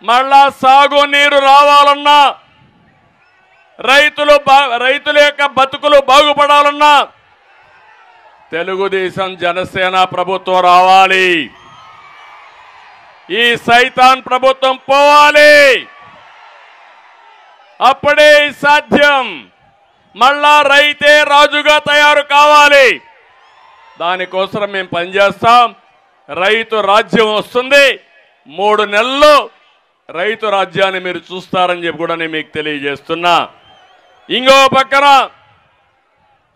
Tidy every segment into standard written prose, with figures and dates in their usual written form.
మళ్ళా సాగునీరు రావాలన్నా, రైతుల యొక్క బతుకులు బాగుపడాలన్నా తెలుగుదేశం జనసేన ప్రభుత్వం రావాలి. ఈ సైతాన్ ప్రభుత్వం పోవాలి. అప్పుడే సాధ్యం. మళ్ళా రైతే రాజుగా తయారు కావాలి. దానికోసం మేము పనిచేస్తాం. రైతు రాజ్యం వస్తుంది. 3 నెలల్లో రైతు రాజ్యాన్ని మీరు చూస్తారని చెప్పి కూడా నేను మీకు తెలియజేస్తున్నా. ఇంకో పక్కన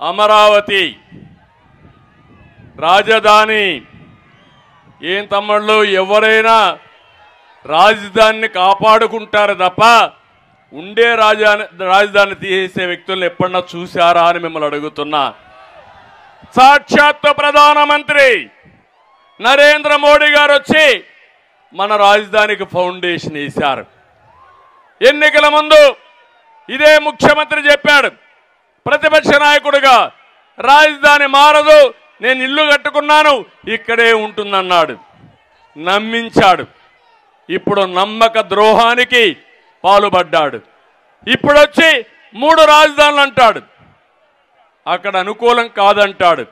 అమరావతి రాజధాని. ఏం తమ్ముళ్ళు, ఎవరైనా రాజధానిని కాపాడుకుంటారు తప్ప ఉండే రాజధాని తీసే వ్యక్తులను ఎప్పుడన్నా చూశారా అని మిమ్మల్ని అడుగుతున్నా. సాక్షాత్తు ప్రధానమంత్రి నరేంద్ర మోడీ గారు వచ్చి మన రాజధానికి ఫౌండేషన్ వేశారు. ఎన్నికల ముందు ఇదే ముఖ్యమంత్రి చెప్పాడు, ప్రతిపక్ష నాయకుడిగా రాజధాని మారదు, నేను ఇల్లు కట్టుకున్నాను, ఇక్కడే ఉంటుందన్నాడు. నమ్మించాడు. ఇప్పుడు నమ్మక ద్రోహానికి పాల్పడ్డాడు. ఇప్పుడొచ్చి 3 రాజధానులు అంటాడు. అక్కడ అనుకూలం కాదంటాడు,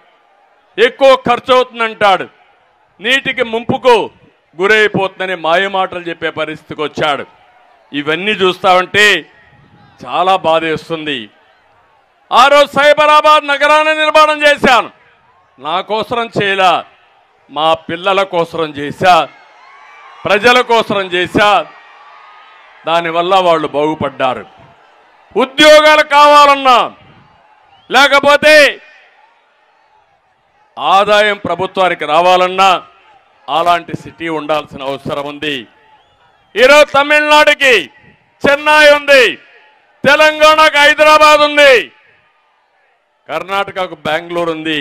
ఎక్కువ ఖర్చు అవుతుందంటాడు, నీటికి ముంపుకు గురైపోతుందని మాయమాటలు చెప్పే పరిస్థితికి వచ్చాడు. ఇవన్నీ చూస్తామంటే చాలా బాధేస్తుంది. ఆ రోజు సైబరాబాద్ నగరాన్ని నిర్మాణం చేశాను. నా కోసరం చేయలా, మా పిల్లల కోసరం చేశా, ప్రజల కోసరం చేశా. దానివల్ల వాళ్ళు బాగుపడ్డారు. ఉద్యోగాలు కావాలన్నా, లేకపోతే ఆదాయం ప్రభుత్వానికి రావాలన్నా అలాంటి సిటీ ఉండాల్సిన అవసరం ఉంది. ఈరోజు తమిళనాడుకి చెన్నై ఉంది, తెలంగాణకు హైదరాబాద్ ఉంది, కర్ణాటకకు బెంగళూరు ఉంది.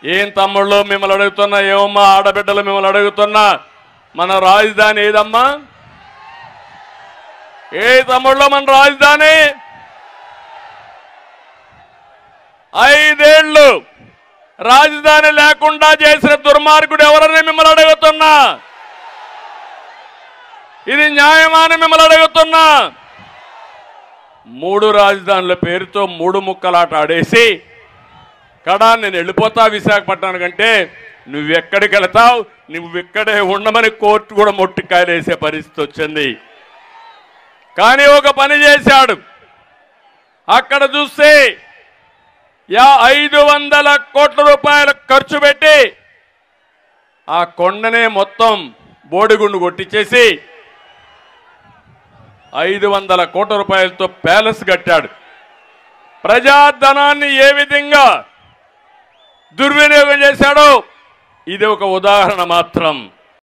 ఏం తమ్ముళ్ళు మిమ్మల్ని అడుగుతున్నా, ఏమమ్మా ఆడబిడ్డలు మిమ్మల్ని అడుగుతున్నా, మన రాజధాని ఏదమ్మా? ఏ తమ్ముళ్ళు మన రాజధాని? 5 ఏళ్ళు రాజధాని లేకుండా చేసిన దుర్మార్గుడు ఎవరని మిమ్మల్ని అడుగుతున్నా. ఇది న్యాయమా అని మిమ్మల్ని అడుగుతున్నా. 3 రాజధానుల పేరుతో 3 ముక్కలాట ఆడేసి కడా నేను వెళ్ళిపోతా విశాఖపట్నానికి అంటే నువ్వెక్కడికి వెళతావు, నువ్వెక్కడే ఉండమని కోర్టు కూడా మొట్టికాయలు వేసే పరిస్థితి వచ్చింది. కానీ ఒక పని చేశాడు. అక్కడ చూస్తే 500 కోట్ల రూపాయలు ఖర్చు పెట్టి ఆ కొండనే మొత్తం బోడిగుండు కొట్టించేసి 500 కోట్ల రూపాయలతో ప్యాలెస్ కట్టాడు. ప్రజాధనాన్ని ఏ విధంగా దుర్వినియోగం చేశాడో ఇది ఒక ఉదాహరణ మాత్రం.